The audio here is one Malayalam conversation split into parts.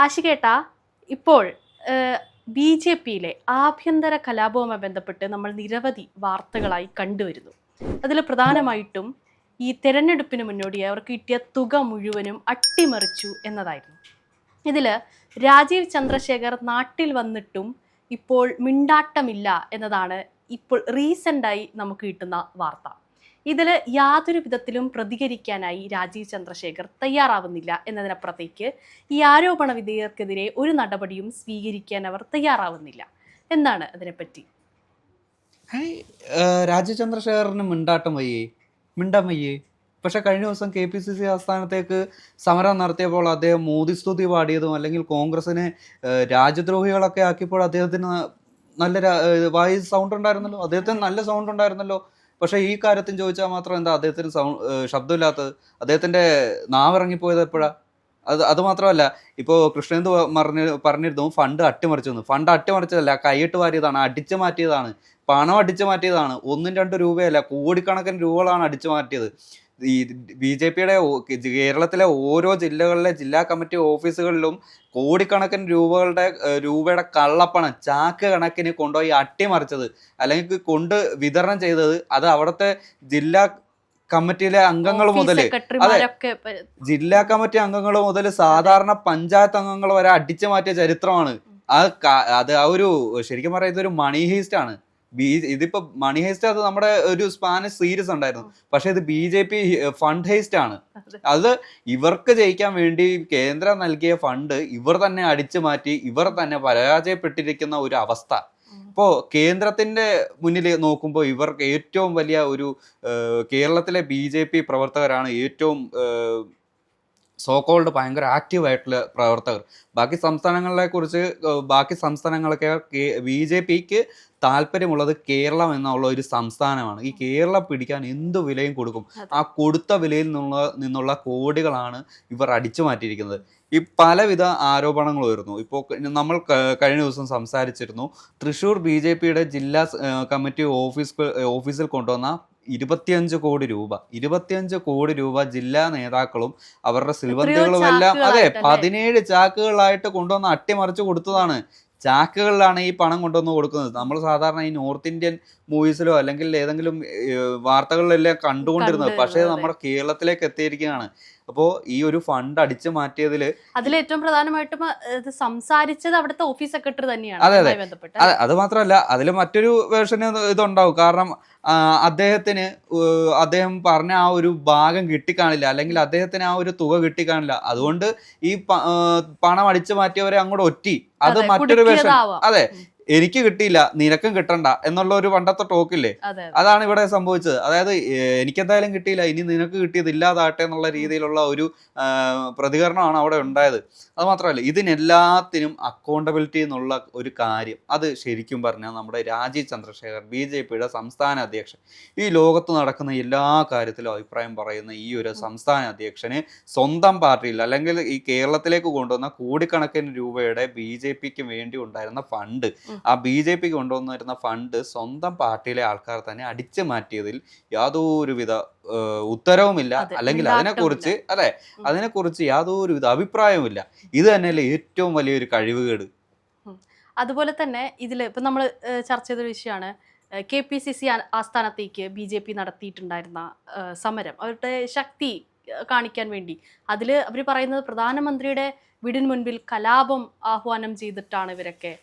ആശികേട്ടാ, ഇപ്പോൾ ബി ജെ പിയിലെ ആഭ്യന്തര കലാപവുമായി ബന്ധപ്പെട്ട് നമ്മൾ നിരവധി വാർത്തകളായി കണ്ടുവരുന്നു. അതിൽ പ്രധാനമായിട്ടും ഈ തെരഞ്ഞെടുപ്പിന് മുന്നോടിയായി അവർക്ക് കിട്ടിയ തുക മുഴുവനും അട്ടിമറിച്ചു എന്നതായിരുന്നു. ഇതിൽ രാജീവ് ചന്ദ്രശേഖർ നാട്ടിൽ വന്നിട്ടും ഇപ്പോൾ മിണ്ടാട്ടമില്ല എന്നതാണ് ഇപ്പോൾ റീസെൻ്റായി നമുക്ക് കിട്ടുന്ന വാർത്ത. ഇതിൽ യാതൊരു വിധത്തിലും പ്രതികരിക്കാനായി രാജീവ് ചന്ദ്രശേഖർ തയ്യാറാവുന്നില്ല എന്നതിനപ്പുറത്തേക്ക് ഈ ആരോപണ വിധേയർക്കെതിരെ ഒരു നടപടിയും സ്വീകരിക്കാൻ അവർ തയ്യാറാവുന്നില്ല. എന്താണ് അതിനെപ്പറ്റി? രാജീവ് ചന്ദ്രശേഖറിന് മിണ്ടാട്ടം വയ്യേ. പക്ഷെ കഴിഞ്ഞ ദിവസം KPCC ആസ്ഥാനത്തേക്ക് സമരം നടത്തിയപ്പോൾ അദ്ദേഹം മോദി സ്തുതി പാടിയതും അല്ലെങ്കിൽ കോൺഗ്രസിനെ രാജ്യദ്രോഹികളൊക്കെ ആക്കിയപ്പോൾ അദ്ദേഹത്തിന് നല്ല വായിസ് സൗണ്ട് ഉണ്ടായിരുന്നല്ലോ, അദ്ദേഹത്തിന് നല്ല സൗണ്ട് ഉണ്ടായിരുന്നല്ലോ. പക്ഷെ ഈ കാര്യത്തിൽ ചോദിച്ചാൽ മാത്രം എന്താ അദ്ദേഹത്തിന് ശബ്ദമില്ലാത്തത്? അദ്ദേഹത്തിന്റെ നാവിറങ്ങിപ്പോയത് എപ്പോഴാ? അത് മാത്രമല്ല, ഇപ്പോൾ കൃഷ്ണേന്ദു പറഞ്ഞിരുന്നു ഫണ്ട് അട്ടിമറിച്ചു. ഫണ്ട് അട്ടിമറിച്ചതല്ല, കൈയിട്ട് വാരിയതാണ്, അടിച്ചു മാറ്റിയതാണ്, പണം അടിച്ചു മാറ്റിയതാണ്. 1-2 രൂപയല്ല, കോടിക്കണക്കിന് രൂപകളാണ് അടിച്ചു മാറ്റിയത്. ഈ BJPയുടെ കേരളത്തിലെ ഓരോ ജില്ലകളിലെ ജില്ലാ കമ്മിറ്റി ഓഫീസുകളിലും കോടിക്കണക്കിന് രൂപയുടെ കള്ളപ്പണം ചാക്ക് കണക്കിന് കൊണ്ടുപോയി അട്ടിമറിച്ചത് അല്ലെങ്കിൽ കൊണ്ട് വിതരണം ചെയ്തത് അത് അവിടുത്തെ ജില്ലാ കമ്മിറ്റിയിലെ അംഗങ്ങൾ മുതൽ, അതെ, ജില്ലാ കമ്മിറ്റി അംഗങ്ങൾ മുതൽ സാധാരണ പഞ്ചായത്ത് അംഗങ്ങൾ വരെ അടിച്ചു മാറ്റിയ ചരിത്രമാണ്. അത് ആ ഒരു ശരിക്കും പറയാം ഇതൊരു മണി ഹീസ്റ്റ് ആണ്. ഇതിപ്പോ മണി ഹേസ്റ്റ് അത് നമ്മുടെ ഒരു സ്പാനിഷ് സീരീസ് ഉണ്ടായിരുന്നു. പക്ഷെ ഇത് BJP ഫണ്ട് ഹേസ്റ്റ് ആണ്. അത് ഇവർക്ക് ജയിക്കാൻ വേണ്ടി കേന്ദ്രം നൽകിയ ഫണ്ട് ഇവർ തന്നെ അടിച്ചു മാറ്റി ഇവർ തന്നെ പരാജയപ്പെട്ടിരിക്കുന്ന ഒരു അവസ്ഥ. ഇപ്പോ കേന്ദ്രത്തിന്റെ മുന്നിൽ നോക്കുമ്പോൾ ഇവർക്ക് ഏറ്റവും വലിയ ഒരു കേരളത്തിലെ BJP പ്രവർത്തകരാണ് ഏറ്റവും സോക്കോൾഡ് ഭയങ്കര ആക്റ്റീവ് ആയിട്ടുള്ള പ്രവർത്തകർ. ബാക്കി സംസ്ഥാനങ്ങളൊക്കെ BJPക്ക് താല്പര്യമുള്ളത് കേരളം എന്നുള്ള ഒരു സംസ്ഥാനമാണ്. ഈ കേരളം പിടിക്കാൻ എന്ത് വിലയും കൊടുക്കും. ആ കൊടുത്ത വിലയിൽ നിന്നുള്ള കോടികളാണ് ഇവർ അടിച്ചു മാറ്റിയിരിക്കുന്നത്. ഈ പലവിധ ആരോപണങ്ങൾ വരുന്നു. ഇപ്പോൾ നമ്മൾ കഴിഞ്ഞ ദിവസം സംസാരിച്ചിരുന്നു, തൃശ്ശൂർ BJPയുടെ ജില്ലാ കമ്മിറ്റി ഓഫീസിൽ കൊണ്ടുവന്ന 25 കോടി രൂപ ജില്ലാ നേതാക്കളും അവരുടെ സിൽവന്തികളും എല്ലാം, അതെ, 17 ചാക്കുകളായിട്ട് കൊണ്ടുവന്ന് അട്ടിമറിച്ച് കൊടുത്തതാണ്. ചാക്കുകളിലാണ് ഈ പണം കൊണ്ടുവന്ന് കൊടുക്കുന്നത്. നമ്മൾ സാധാരണ ഈ നോർത്ത് ഇന്ത്യൻ മൂവീസിലോ അല്ലെങ്കിൽ ഏതെങ്കിലും വാർത്തകളിലെല്ലാം കണ്ടുകൊണ്ടിരുന്നത്. പക്ഷേ നമ്മുടെ കേരളത്തിലേക്ക് എത്തിയിരിക്കുകയാണ്. അപ്പോൾ ഈ ഒരു ഫണ്ട് അടിച്ചു മാറ്റിയതിൽ ഏറ്റവും പ്രധാനമായിട്ടും സംസാരിച്ചത് അവിടുത്തെ ഓഫീസ് സെക്രട്ടറി തന്നെയാണ്. അതെ, അത് മാത്രമല്ല, അതിൽ മറ്റൊരു വേർഷന് ഇതുണ്ടാവും. കാരണം അദ്ദേഹം പറഞ്ഞ ആ ഒരു ഭാഗം കിട്ടിക്കാണില്ല, അല്ലെങ്കിൽ അദ്ദേഹത്തിന് ആ ഒരു തുക കിട്ടിക്കാണില്ല. അതുകൊണ്ട് ഈ പണം അടിച്ചു മാറ്റിയവരെ അങ്ങോട്ട് ഒറ്റി. അത് മറ്റൊരു വേർഷൻ. അതെ, എനിക്ക് കിട്ടിയില്ല നിനക്കും കിട്ടണ്ട എന്നുള്ള ഒരു പണ്ടത്തെ ടോക്കില്ലേ, അതാണ് ഇവിടെ സംഭവിച്ചത്. അതായത് എനിക്കെന്തായാലും കിട്ടിയില്ല, ഇനി നിനക്ക് കിട്ടിയത് ഇല്ലാതാട്ടെ എന്നുള്ള രീതിയിലുള്ള ഒരു പ്രതികരണമാണ് അവിടെ ഉണ്ടായത്. അത് മാത്രമല്ല, ഇതിനെല്ലാത്തിനും അക്കൗണ്ടബിലിറ്റി എന്നുള്ള ഒരു കാര്യം, അത് ശരിക്കും പറഞ്ഞാൽ നമ്മുടെ രാജീവ് ചന്ദ്രശേഖർ BJPയുടെ സംസ്ഥാന അധ്യക്ഷൻ, ഈ ലോകത്ത് നടക്കുന്ന എല്ലാ കാര്യത്തിലും അഭിപ്രായം പറയുന്ന ഈ ഒരു സംസ്ഥാന അധ്യക്ഷന് സ്വന്തം പാർട്ടിയിൽ അല്ലെങ്കിൽ ഈ കേരളത്തിലേക്ക് കൊണ്ടുവന്ന കോടിക്കണക്കിന് രൂപയുടെ BJPക്ക് വേണ്ടി ഉണ്ടായിരുന്ന ഫണ്ട്, ആ BJPക്ക് കൊണ്ടുവന്നിരുന്ന ഫണ്ട് സ്വന്തം പാർട്ടിയിലെ ആൾക്കാർ തന്നെ അടിച്ചു മാറ്റിയതിൽ യാതൊരുവിധ ഉത്തരവുമില്ല, അല്ലെങ്കിൽ അതിനെക്കുറിച്ച് യാതൊരുവിധ അഭിപ്രായവുമില്ല. ഇത് തന്നെയല്ലേ ഏറ്റവും വലിയൊരു കഴിവുകേട്. അതുപോലെ തന്നെ ഇതിൽ ഇപ്പം നമ്മൾ ചർച്ച ചെയ്തൊരു വിഷയമാണ് KPCC ആസ്ഥാനത്തേക്ക് BJP നടത്തിയിട്ടുണ്ടായിരുന്ന സമരം, അവരുടെ ശക്തി കാണിക്കാൻ വേണ്ടി. അതിൽ അവർ പറയുന്നത് പ്രധാനമന്ത്രിയുടെ വീടിന് മുൻപിൽ കലാപം ആഹ്വാനം ചെയ്തിട്ടാണ് ഇവരൊക്കെ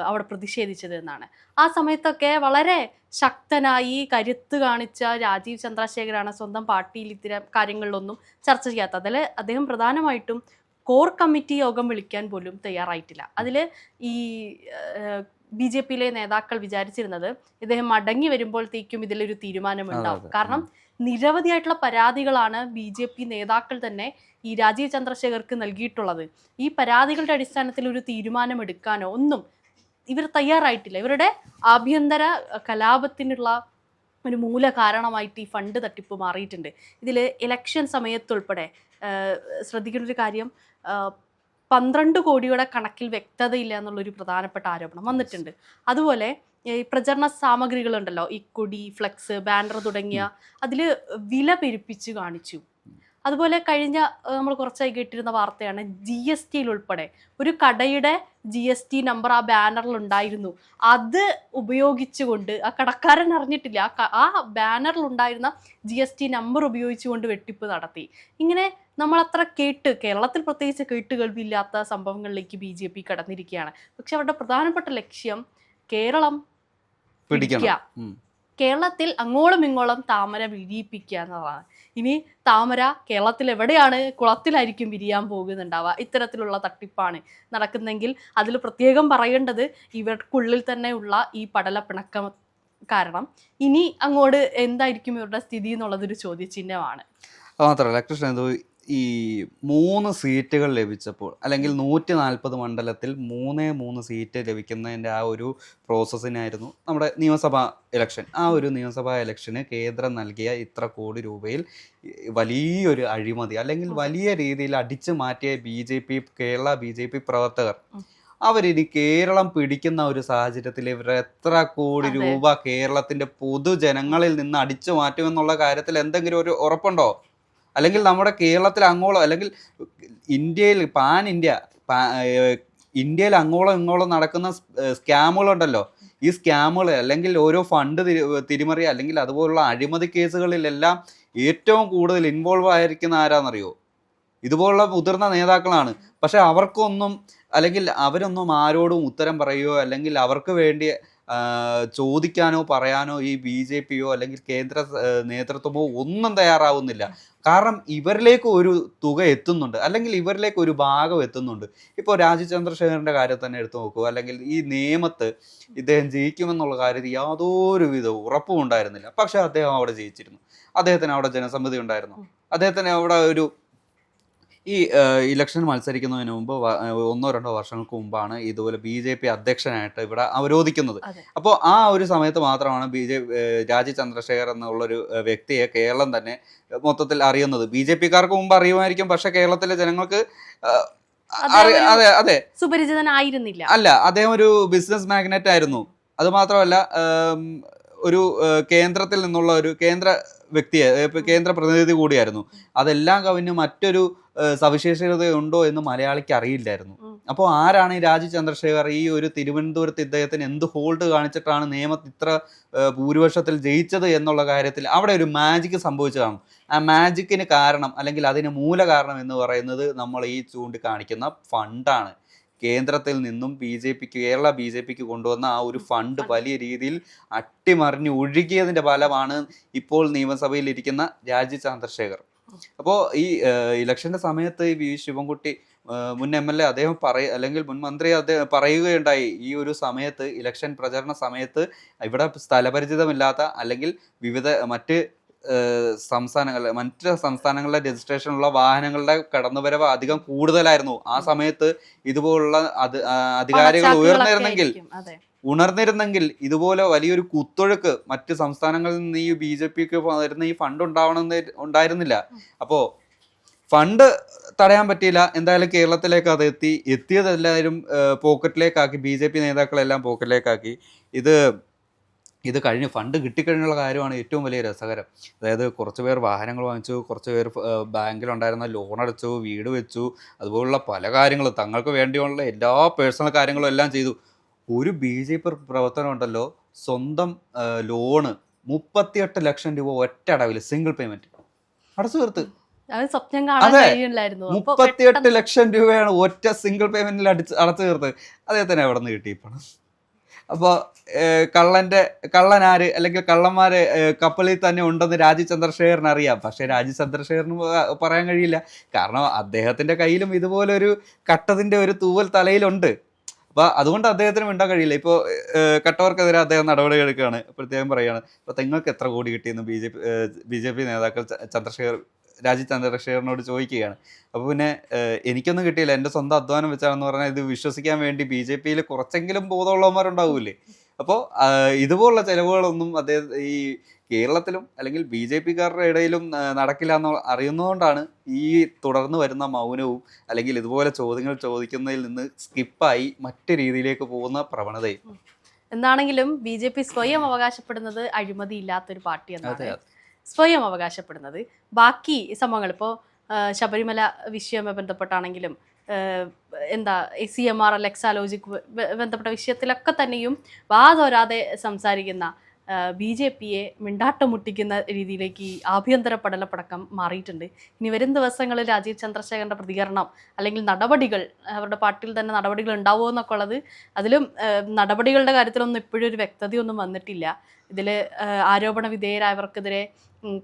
അവിടെ പ്രതിഷേധിച്ചത് എന്നാണ്. ആ സമയത്തൊക്കെ വളരെ ശക്തനായി കരുത്ത് കാണിച്ച രാജീവ് ചന്ദ്രശേഖരാണ് സ്വന്തം പാർട്ടിയിൽ ഇത്തരം കാര്യങ്ങളിലൊന്നും ചർച്ച ചെയ്യാത്തത്. അതിൽ അദ്ദേഹം പ്രധാനമായിട്ടും കോർ കമ്മിറ്റി യോഗം വിളിക്കാൻ പോലും തയ്യാറായിട്ടില്ല. അതിൽ ഈ BJPയിലെ നേതാക്കൾ വിചാരിച്ചിരുന്നത് ഇദ്ദേഹം മടങ്ങി വരുമ്പോഴത്തേക്കും ഇതിലൊരു തീരുമാനമുണ്ടാവും. കാരണം നിരവധിയായിട്ടുള്ള പരാതികളാണ് BJP നേതാക്കൾ തന്നെ ഈ രാജീവ് ചന്ദ്രശേഖർക്ക് നൽകിയിട്ടുള്ളത്. ഈ പരാതികളുടെ അടിസ്ഥാനത്തിൽ ഒരു തീരുമാനം എടുക്കാനോ ഒന്നും ഇവർ തയ്യാറായിട്ടില്ല. ഇവരുടെ ആഭ്യന്തര കലാപത്തിനുള്ള ഒരു മൂല കാരണമായിട്ട് ഈ ഫണ്ട് തട്ടിപ്പ് മാറിയിട്ടുണ്ട്. ഇതിൽ ഇലക്ഷൻ സമയത്തുൾപ്പെടെ ശ്രദ്ധിക്കേണ്ട ഒരു കാര്യം, 12 കോടിയുടെ കണക്കിൽ വ്യക്തതയില്ല എന്നുള്ളൊരു പ്രധാനപ്പെട്ട ആരോപണം വന്നിട്ടുണ്ട്. അതുപോലെ ഈ പ്രചരണ സാമഗ്രികളുണ്ടല്ലോ, ഈ കൊടി, ഫ്ലെക്സ്, ബാനർ തുടങ്ങിയ അതിൽ വില പെരുപ്പിച്ച് കാണിച്ചു. അതുപോലെ കഴിഞ്ഞ നമ്മൾ കുറച്ചായി കേട്ടിരുന്ന വാർത്തയാണ് GST ഉൾപ്പെടെ ഒരു കടയുടെ GST നമ്പർ ആ ബാനറിൽ ഉണ്ടായിരുന്നു. അത് ഉപയോഗിച്ചുകൊണ്ട് ആ കടക്കാരൻ അറിഞ്ഞിട്ടില്ല, ആ ബാനറിൽ ഉണ്ടായിരുന്ന GST നമ്പർ ഉപയോഗിച്ചുകൊണ്ട് വെട്ടിപ്പ് നടത്തി. ഇങ്ങനെ നമ്മൾ അത്ര കേരളത്തിൽ പ്രത്യേകിച്ച് കേട്ടുകേൾവിയില്ലാത്ത സംഭവങ്ങളിലേക്ക് BJP കടന്നിരിക്കുകയാണ്. പക്ഷെ അവരുടെ പ്രധാനപ്പെട്ട ലക്ഷ്യം കേരളം പിടിക്കുക, കേരളത്തിൽ അങ്ങോളം ഇങ്ങോളം താമര വിരിയിപ്പിക്കുക എന്നതാണ്. ഇനി താമര കേരളത്തിൽ എവിടെയാണ്, കുളത്തിലായിരിക്കും വിരിയാൻ പോകുന്നുണ്ടാവുക. ഇത്തരത്തിലുള്ള തട്ടിപ്പാണ് നടക്കുന്നെങ്കിൽ അതിൽ പ്രത്യേകം പറയേണ്ടത് ഇവർക്കുള്ളിൽ തന്നെ ഉള്ള ഈ പടലപ്പിണക്കം കാരണം ഇനി അങ്ങോട്ട് എന്തായിരിക്കും ഇവരുടെ സ്ഥിതി എന്നുള്ളതൊരു ചോദ്യചിഹ്നമാണ്. മാത്രമല്ല കൃഷ്ണൻ, ഈ 3 സീറ്റുകൾ ലഭിച്ചപ്പോൾ അല്ലെങ്കിൽ 140 മണ്ഡലത്തിൽ 3 സീറ്റ് ലഭിക്കുന്നതിൻ്റെ ആ ഒരു പ്രോസസ്സിനായിരുന്നു നമ്മുടെ നിയമസഭാ ഇലക്ഷൻ. ആ ഒരു നിയമസഭാ ഇലക്ഷന് കേന്ദ്രം നൽകിയ ഇത്ര കോടി രൂപയിൽ വലിയൊരു അഴിമതി അല്ലെങ്കിൽ വലിയ രീതിയിൽ അടിച്ചു മാറ്റിയ കേരള BJP പ്രവർത്തകർ അവരിനി കേരളം പിടിക്കുന്ന ഒരു സാഹചര്യത്തിൽ ഇവർ എത്ര കോടി രൂപ കേരളത്തിൻ്റെ പൊതുജനങ്ങളിൽ നിന്ന് അടിച്ചു മാറ്റുമെന്നുള്ള കാര്യത്തിൽ എന്തെങ്കിലും ഒരു ഉറപ്പുണ്ടോ? അല്ലെങ്കിൽ നമ്മുടെ കേരളത്തിൽ അങ്ങോളം അല്ലെങ്കിൽ ഇന്ത്യയിൽ ഇന്ത്യയിൽ അങ്ങോളം ഇങ്ങോളം നടക്കുന്ന സ്കാമുകളുണ്ടല്ലോ, ഈ സ്കാമുകൾ അല്ലെങ്കിൽ ഓരോ ഫണ്ട് തിരിമറി അല്ലെങ്കിൽ അതുപോലുള്ള അഴിമതി കേസുകളിലെല്ലാം ഏറ്റവും കൂടുതൽ ഇൻവോൾവ് ആയിരിക്കുന്ന ആരാന്നറിയോ? ഇതുപോലുള്ള മുതിർന്ന നേതാക്കളാണ്. പക്ഷെ അവർക്കൊന്നും അല്ലെങ്കിൽ അവരൊന്നും ആരോടും ഉത്തരം പറയുകയോ അല്ലെങ്കിൽ അവർക്ക് വേണ്ടി ചോദിക്കാനോ പറയാനോ ഈ BJPയോ അല്ലെങ്കിൽ കേന്ദ്ര നേതൃത്വമോ ഒന്നും തയ്യാറാവുന്നില്ല. കാരണം ഇവരിലേക്ക് ഒരു തുക എത്തുന്നുണ്ട് അല്ലെങ്കിൽ ഇവരിലേക്ക് ഒരു ഭാഗം എത്തുന്നുണ്ട്. ഇപ്പോൾ രാജീവ് ചന്ദ്രശേഖരൻ്റെ കാര്യം തന്നെ എടുത്തു നോക്കൂ. അല്ലെങ്കിൽ ഈ നിയമത്ത് ഇദ്ദേഹം ജയിക്കുമെന്നുള്ള കാര്യത്തിൽ യാതൊരു വിധ ഉറപ്പും ഉണ്ടായിരുന്നില്ല. പക്ഷെ അദ്ദേഹം അവിടെ ജയിച്ചിരുന്നു. അദ്ദേഹത്തിന് അവിടെ ജനസമ്മതി ഉണ്ടായിരുന്നു. അദ്ദേഹത്തിന് അവിടെ ഈ ഇലക്ഷൻ മത്സരിക്കുന്നതിന് മുമ്പ് 1-2 വർഷങ്ങൾക്ക് മുമ്പാണ് ഇതുപോലെ BJP അധ്യക്ഷനായിട്ട് ഇവിടെ അവരോധിക്കുന്നത്. അപ്പോൾ ആ ഒരു സമയത്ത് മാത്രമാണ് രാജീവ് ചന്ദ്രശേഖർ എന്നുള്ളൊരു വ്യക്തിയെ കേരളം തന്നെ മൊത്തത്തിൽ അറിയുന്നത്. BJPക്കാർക്ക് മുമ്പ് അറിയുമായിരിക്കും, പക്ഷെ കേരളത്തിലെ ജനങ്ങൾക്ക് അതെ സുപരിചിതനായിരുന്നില്ല. അല്ല, അദ്ദേഹം ഒരു ബിസിനസ് മാഗ്നറ്റ് ആയിരുന്നു. അതുമാത്രമല്ല ഒരു കേന്ദ്രത്തിൽ നിന്നുള്ള ഒരു കേന്ദ്ര വ്യക്തിയെ, കേന്ദ്ര പ്രതിനിധി കൂടിയായിരുന്നു. അതെല്ലാം കവിഞ്ഞ് മറ്റൊരു സവിശേഷതയുണ്ടോ എന്ന് മലയാളിക്ക് അറിയില്ലായിരുന്നു. അപ്പോൾ ആരാണ് ഈ രാജീവ് ചന്ദ്രശേഖർ? ഈ ഒരു തിരുവനന്തപുരത്ത് ഇദ്ദേഹത്തിന് എന്ത് ഹോൾഡ് കാണിച്ചിട്ടാണ് നിയമത്തിൽ ഇത്ര ഭൂരിപക്ഷത്തിൽ ജയിച്ചത് എന്നുള്ള കാര്യത്തിൽ അവിടെ ഒരു മാജിക് സംഭവിച്ചതാണ്. ആ മാജിക്കിന് കാരണം അല്ലെങ്കിൽ അതിന് മൂല കാരണം എന്ന് പറയുന്നത് നമ്മൾ ഈ ചൂണ്ടിക്കാണിക്കുന്ന ഫണ്ടാണ്. കേന്ദ്രത്തിൽ നിന്നും കേരള BJPക്ക് കൊണ്ടുവന്ന ആ ഒരു ഫണ്ട് വലിയ രീതിയിൽ അട്ടിമറിഞ്ഞ് ഒഴുകിയതിൻ്റെ ഫലമാണ് ഇപ്പോൾ നിയമസഭയിൽ ഇരിക്കുന്ന രാജീവ് ചന്ദ്രശേഖർ. അപ്പോൾ ഈ ഇലക്ഷൻ്റെ സമയത്ത് ഈ ശിവൻകുട്ടി മുൻ MLA അദ്ദേഹം അല്ലെങ്കിൽ മുൻ മന്ത്രി അദ്ദേഹം പറയുകയുണ്ടായി, ഈ ഒരു സമയത്ത് ഇലക്ഷൻ പ്രചരണ സമയത്ത് ഇവിടെ സ്ഥലപരിചിതമില്ലാത്ത അല്ലെങ്കിൽ മറ്റ് സംസ്ഥാനങ്ങളിലെ രജിസ്ട്രേഷനുള്ള വാഹനങ്ങളുടെ കടന്നുവരവ് അധികം കൂടുതലായിരുന്നു. ആ സമയത്ത് ഇതുപോലുള്ള അധികാരികൾ ഉണർന്നിരുന്നെങ്കിൽ ഇതുപോലെ വലിയൊരു കുത്തൊഴുക്ക് മറ്റ് സംസ്ഥാനങ്ങളിൽ നിന്ന് ഈ BJPക്ക് വരുന്ന ഈ ഫണ്ട് ഉണ്ടായിരുന്നില്ല. അപ്പോൾ ഫണ്ട് തടയാൻ പറ്റിയില്ല. എന്തായാലും കേരളത്തിലേക്ക് അത് എത്തിയതെല്ലാവരും പോക്കറ്റിലേക്കാക്കി, BJP നേതാക്കളെല്ലാം പോക്കറ്റിലേക്കാക്കി. ഇത് കഴിഞ്ഞ് ഫണ്ട് കിട്ടിക്കഴിഞ്ഞുള്ള കാര്യമാണ് ഏറ്റവും വലിയ രസകരം. അതായത് കുറച്ച് പേർ വാഹനങ്ങൾ വാങ്ങിച്ചു, കുറച്ച് പേർ ബാങ്കിലുണ്ടായിരുന്ന ലോൺ അടച്ചു, വീട് വെച്ചു, അതുപോലുള്ള പല കാര്യങ്ങളും തങ്ങൾക്ക് വേണ്ടിയുള്ള എല്ലാ പേഴ്സണൽ കാര്യങ്ങളും എല്ലാം ചെയ്തു. ഒരു BJP പ്രവർത്തനം ഉണ്ടല്ലോ, സ്വന്തം ലോണ് 38 ലക്ഷം രൂപ ഒറ്റ അടവിൽ സിംഗിൾ പേയ്മെന്റ് അടച്ചു തീർത്ത്. 38 ലക്ഷം രൂപയാണ് ഒറ്റ സിംഗിൾ പേയ്മെന്റിൽ അടച്ചു തീർത്ത്. അദ്ദേഹത്തിന് എവിടെ നിന്ന് കിട്ടി പണം? അപ്പോൾ കള്ളനാര് അല്ലെങ്കിൽ കള്ളന്മാര് കപ്പലിൽ തന്നെ ഉണ്ടെന്ന് രാജീവ് ചന്ദ്രശേഖരന് അറിയാം. പക്ഷെ രാജീവ് ചന്ദ്രശേഖരന് പറയാൻ കഴിയില്ല. കാരണം അദ്ദേഹത്തിന്റെ കയ്യിലും ഇതുപോലൊരു കട്ടതിന്റെ ഒരു തൂവൽ തലയിലുണ്ട്. അപ്പോൾ അതുകൊണ്ട് അദ്ദേഹത്തിന് മിണ്ടാൻ കഴിയില്ല. ഇപ്പോൾ കട്ടവർക്കെതിരെ അദ്ദേഹം നടപടി എടുക്കുകയാണ്. പ്രത്യേകം പറയുകയാണ്, ഇപ്പോൾ നിങ്ങൾക്ക് എത്ര കോടി കിട്ടിയെന്ന് BJP നേതാക്കൾ രാജീവ് ചന്ദ്രശേഖരനോട് ചോദിക്കുകയാണ്. അപ്പോൾ പിന്നെ എനിക്കൊന്നും കിട്ടിയില്ല, എൻ്റെ സ്വന്തം അധ്വാനം വെച്ചാണെന്ന് പറഞ്ഞാൽ ഇത് വിശ്വസിക്കാൻ വേണ്ടി BJPയിൽ കുറച്ചെങ്കിലും ബോധമുള്ളവന്മാരുണ്ടാവൂലേ. അപ്പോൾ ഇതുപോലുള്ള ചിലവുകളൊന്നും ഈ കേരളത്തിലും അല്ലെങ്കിൽ BJPക്കാരുടെ ഇടയിലും നടക്കില്ല എന്ന് അറിയുന്നതുകൊണ്ടാണ് ഈ തുടർന്ന് വരുന്ന മൗനവും അല്ലെങ്കിൽ ഇതുപോലെ ചോദ്യങ്ങൾ ചോദിക്കുന്നതിൽ നിന്ന് സ്കിപ്പായി മറ്റു രീതിയിലേക്ക് പോകുന്ന പ്രവണതയും. എന്താണെങ്കിലും BJP സ്വയം അവകാശപ്പെടുന്നത് അഴിമതി ഇല്ലാത്തൊരു പാർട്ടി എന്നാണ് സ്വയം അവകാശപ്പെടുന്നത്. ബാക്കി സംഭവങ്ങൾ ഇപ്പോൾ ശബരിമല വിഷയവുമായി ബന്ധപ്പെട്ടാണെങ്കിലും എന്താ CMR ലെക്സാലോജിക് ബന്ധപ്പെട്ട വിഷയത്തിലൊക്കെ തന്നെയും വാതോരാതെ സംസാരിക്കുന്ന BJPയെ മിണ്ടാട്ടം മുട്ടിക്കുന്ന രീതിയിലേക്ക് ഈ ആഭ്യന്തര പടലപ്പടക്കം മാറിയിട്ടുണ്ട്. ഇനി വരും ദിവസങ്ങളിൽ രാജീവ് ചന്ദ്രശേഖരൻ്റെ പ്രതികരണം അല്ലെങ്കിൽ നടപടികൾ, അവരുടെ പാർട്ടിയിൽ തന്നെ നടപടികൾ ഉണ്ടാവുമോ എന്നൊക്കെ ഉള്ളത്, അതിലും നടപടികളുടെ കാര്യത്തിലൊന്നും ഇപ്പോഴും ഒരു വ്യക്തതയൊന്നും വന്നിട്ടില്ല. ഇതിൽ ആരോപണ വിധേയരായവർക്കെതിരെ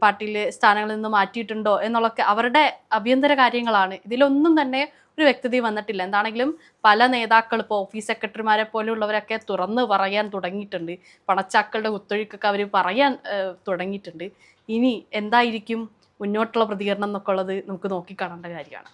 പാർട്ടിയിൽ സ്ഥാനങ്ങളിൽ നിന്ന് മാറ്റിയിട്ടുണ്ടോ എന്നുള്ളതൊക്കെ അവരുടെ ആഭ്യന്തര കാര്യങ്ങളാണ്. ഇതിലൊന്നും തന്നെ ഒരു വ്യക്തതയും വന്നിട്ടില്ല. എന്താണെങ്കിലും പല നേതാക്കൾ, ഇപ്പോൾ ഓഫീസ് സെക്രട്ടറിമാരെ പോലെയുള്ളവരൊക്കെ തുറന്ന് പറയാൻ തുടങ്ങിയിട്ടുണ്ട്. പണച്ചാക്കളുടെ കുത്തൊഴുക്കൊക്കെ അവർ പറയാൻ തുടങ്ങിയിട്ടുണ്ട്. ഇനി എന്തായിരിക്കും മുന്നോട്ടുള്ള പ്രതികരണം എന്നൊക്കെ ഉള്ളത് നമുക്ക് നോക്കിക്കാണേണ്ട കാര്യമാണ്.